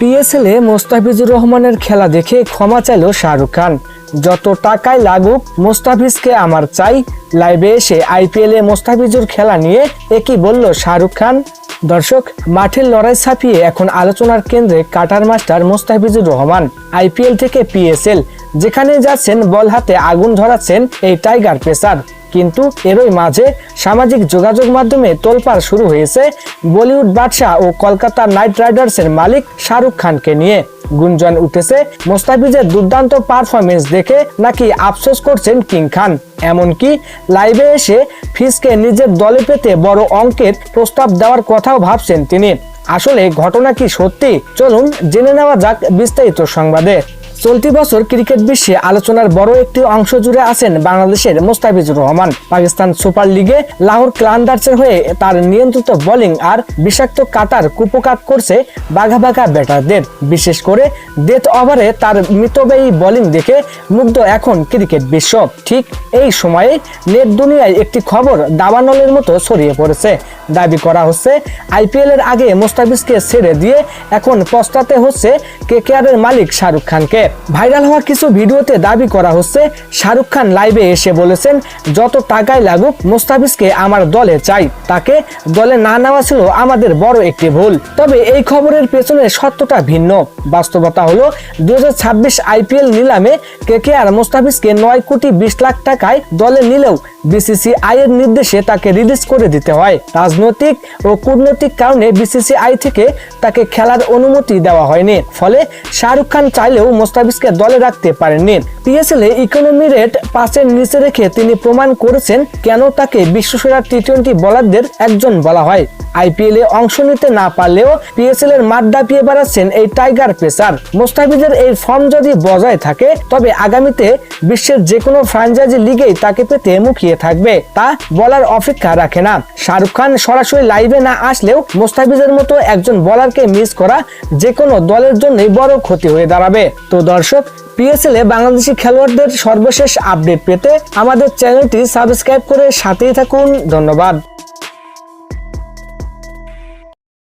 পিএসএলে মোস্তাফিজুর রহমানের খেলা দেখে ক্ষমা চাইল শাহরুখ খান। যত টাকাই লাগুক মোস্তাফিজকে আমার চাই। লাইভে এসে আইপিএলে মোস্তাফিজুর খেলা নিয়ে একই বলল শাহরুখ খান। দর্শক, মাঠের লড়াই ছাপিয়ে এখন আলোচনার কেন্দ্রে cutter master Mustafizur Rahman. IPL থেকে পিএসএল যেখানে যাচ্ছেন বল হাতে আগুন ধরাচ্ছেন এই টাইগার পেসার। কিন্তু এরই মাঝে সামাজিক যোগাযোগ মাধ্যমে তোলপাড় শুরু হয়েছে বলিউড বাদশা ও কলকাতা নাইট রাইডার্সের মালিক শাহরুখ খানকে নিয়ে। গুঞ্জন উঠেছে মোস্তাফিজের দুর্দান্ত পারফরমেন্স দেখে নাকি আফসোস করছেন কিং খান। এমনকি লাইভে এসে ফিজকে নিজের দলে পেতে বড় অঙ্কের প্রস্তাব দেওয়ার কথাও ভাবছেন তিনি। আসলে ঘটনা কি সত্যি? চলুন জেনে নেওয়া যাক বিস্তারিত সংবাদে। চলতি বছর ক্রিকেট বিশ্বে আলোচনার বড় একটি অংশ জুড়ে আছেন বাংলাদেশের মোস্তাফিজুর রহমান। পাকিস্তান সুপার লিগে লাহোর ক্লান্ডার্সের হয়ে তার নিয়ন্ত্রিত বোলিং আর বিষাক্ত কাটার কুপকাত করছে বাঘা বাঘা ব্যাটারদের। বিশেষ করে ডেথ ওভারে তার মিতব্যয়ী বোলিং দেখে মুগ্ধ এখন ক্রিকেট বিশ্ব। ঠিক এই সময়ে নেট দুনিয়ায় একটি খবর দাবানলের মতো ছড়িয়ে পড়েছে। দাবি করা হচ্ছে আইপিএল এর আগে মোস্তাফিজকে ছেড়ে দিয়ে এখন পস্তাতে হচ্ছে কেকেআরের মালিক শাহরুখ খানকে। ভাইরাল হওয়া কিছু ভিডিওতে দাবি করা হচ্ছে শাহরুখ খান লাইভে এসে বলেছেন, যত টাকাই লাগুক মোস্তাফিজকে আমার দলে চাই। তাকে দলে না নেওয়া ছিল আমাদের বড় একটি ভুল। তবে এই খবরের পেছনে সত্যটা ভিন্ন। বাস্তবতা হলো 2026 আইপিএল নিলামে কেকেআর মোস্তাফিজকে 9 কোটি 20 লাখ টাকায় দলে নিলেও বিসিসিআই এর নির্দেশে তাকে রিলিজ করে দিতে হয়। রাজনৈতিক ও কূটনৈতিক কারণে বিসিসিআই থেকে তাকে খেলার অনুমতি দেওয়া হয়নি। ফলে শাহরুখ খান চাইলেও মোস্তাফিজকে দলে রাখতে পারেননি। পিএসএল এ ইকোনমি রেট 5-এর নিচে রেখে তিনি প্রমাণ করেছেন কেন তাকে বিশ্বসেরা টি-20 বোলারদের একজন বলা হয়। আইপিএল এ অংশ নিতে না পারলেও পিএসএল এর মাঠ দাপিয়ে বেড়াচ্ছেন এই টাইগার পেসার। মোস্তাফিজের এই ফর্ম যদি বজায় থাকে তবে আগামীতে বিশ্বের যে কোনো ফ্র্যাঞ্চাইজি লিগেই তাকে পেতে মুখিয়ে থাকবে। তা বলার অপেক্ষা রাখে না। শাহরুখ খান সরাসরি লাইভে না আসলেও মোস্তাফিজের মতো একজন বোলারকে মিস করা যে কোনো দলের জন্যই বড় ক্ষতি হয়ে দাঁড়াবে। তো দর্শক, পিএসএল এ বাংলাদেশি খেলোয়াড়দের সর্বশেষ আপডেট পেতে আমাদের চ্যানেলটি সাবস্ক্রাইব করে সাথেই থাকুন। ধন্যবাদ।